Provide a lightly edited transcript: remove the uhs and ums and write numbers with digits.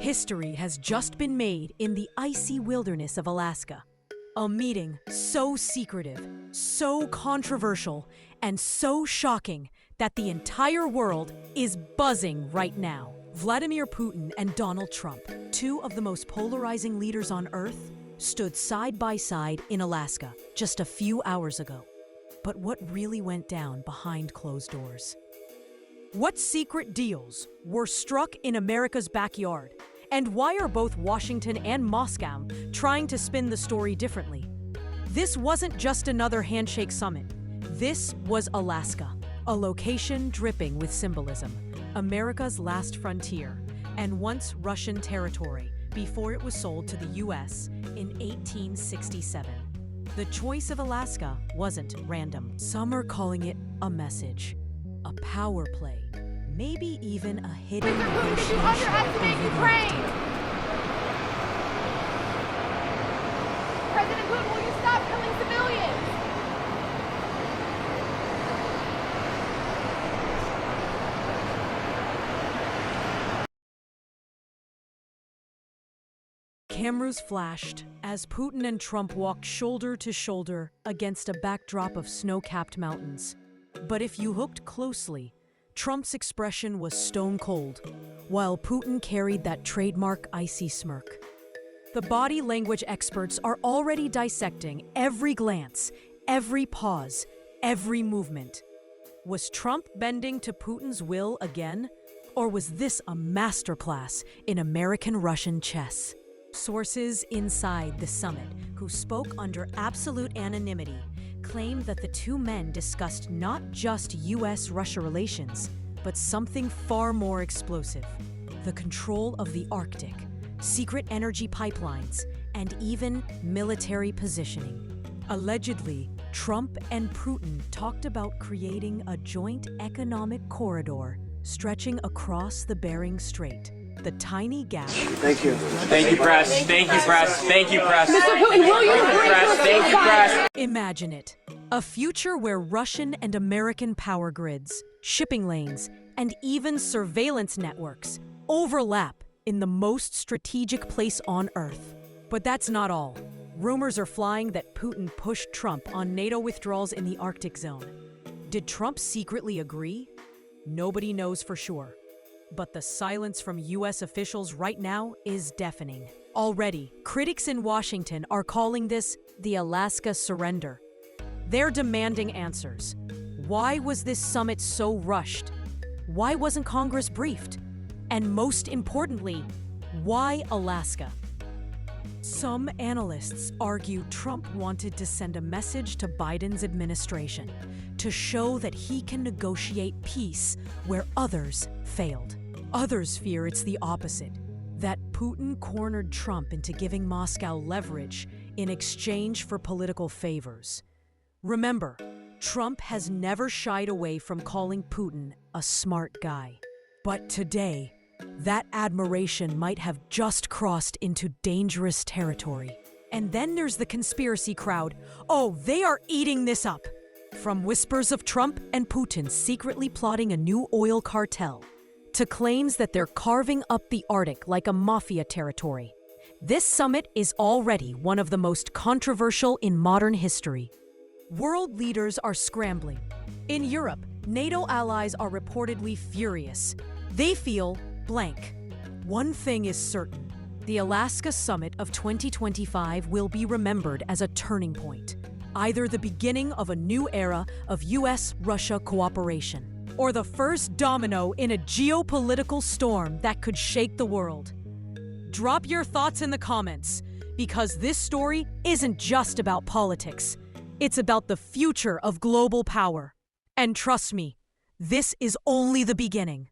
History has just been made in the icy wilderness of Alaska. A meeting so secretive, so controversial, and so shocking that the entire world is buzzing right now. Vladimir Putin and Donald Trump, two of the most polarizing leaders on Earth, stood side by side in Alaska just a few hours ago. But what really went down behind closed doors? What secret deals were struck in America's backyard? And why are both Washington and Moscow trying to spin the story differently? This wasn't just another handshake summit. This was Alaska, a location dripping with symbolism, America's last frontier, and once Russian territory before it was sold to the U.S. in 1867. The choice of Alaska wasn't random. Some are calling it a message, a power play, maybe even a hidden negotiation. You underestimate Ukraine! President Putin, will you stop killing civilians? Cameras flashed as Putin and Trump walked shoulder to shoulder against a backdrop of snow-capped mountains. But if you looked closely, Trump's expression was stone cold, while Putin carried that trademark icy smirk. The body language experts are already dissecting every glance, every pause, every movement. Was Trump bending to Putin's will again? Or was this a masterclass in American-Russian chess? Sources inside the summit, who spoke under absolute anonymity, claimed that the two men discussed not just U.S.-Russia relations, but something far more explosive: the control of the Arctic, secret energy pipelines, and even military positioning. Allegedly, Trump and Putin talked about creating a joint economic corridor stretching across the Bering Strait, the tiny gap. Thank you. Thank you, press. Thank you, press. Thank you, press. Mr. Putin, will you agree to a Thank you, press. Imagine it. A future where Russian and American power grids, shipping lanes, and even surveillance networks overlap in the most strategic place on Earth. But that's not all. Rumors are flying that Putin pushed Trump on NATO withdrawals in the Arctic zone. Did Trump secretly agree? Nobody knows for sure. But the silence from U.S. officials right now is deafening. Already, critics in Washington are calling this the Alaska surrender. They're demanding answers. Why was this summit so rushed? Why wasn't Congress briefed? And most importantly, why Alaska? Some analysts argue Trump wanted to send a message to Biden's administration to show that he can negotiate peace where others failed. Others fear it's the opposite, that Putin cornered Trump into giving Moscow leverage in exchange for political favors. Remember, Trump has never shied away from calling Putin a smart guy. But today, that admiration might have just crossed into dangerous territory. And then there's the conspiracy crowd. Oh, they are eating this up. From whispers of Trump and Putin secretly plotting a new oil cartel, to claims that they're carving up the Arctic like a mafia territory. This summit is already one of the most controversial in modern history. World leaders are scrambling. In Europe, NATO allies are reportedly furious. They feel blank. One thing is certain: the Alaska Summit of 2025 will be remembered as a turning point, either the beginning of a new era of U.S.-Russia cooperation, or the first domino in a geopolitical storm that could shake the world. Drop your thoughts in the comments, because this story isn't just about politics. It's about the future of global power. And trust me, this is only the beginning.